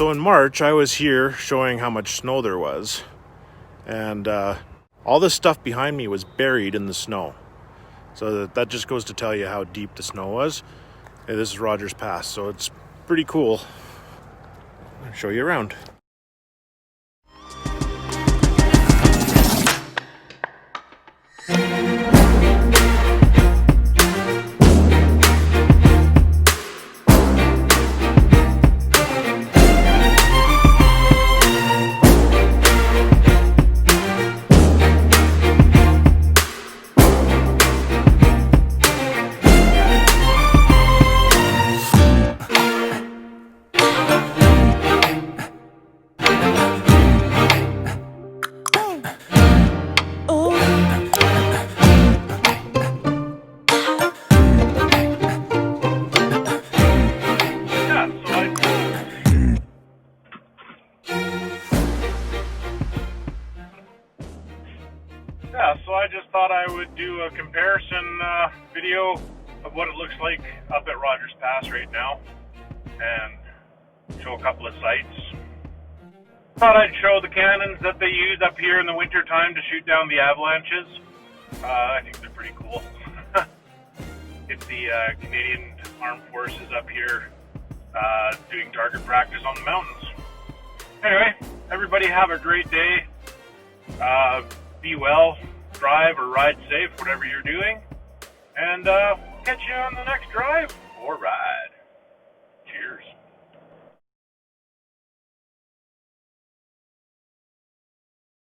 So in March, I was here showing how much snow there was. And all this stuff behind me was buried in the snow. So that just goes to tell you how deep the snow was. Hey, this is Rogers Pass, so it's pretty cool. I'll show you around. Yeah, so I just thought I would do a comparison video of what it looks like up at Rogers Pass right now and show a couple of sites. Thought I'd show the cannons that they use up here in the winter time to shoot down the avalanches. I think they're pretty cool. It's the Canadian Armed Forces up here doing target practice on the mountains. Anyway, everybody have a great day. Be well, drive or ride safe, whatever you're doing, and catch you on the next drive or ride. Cheers.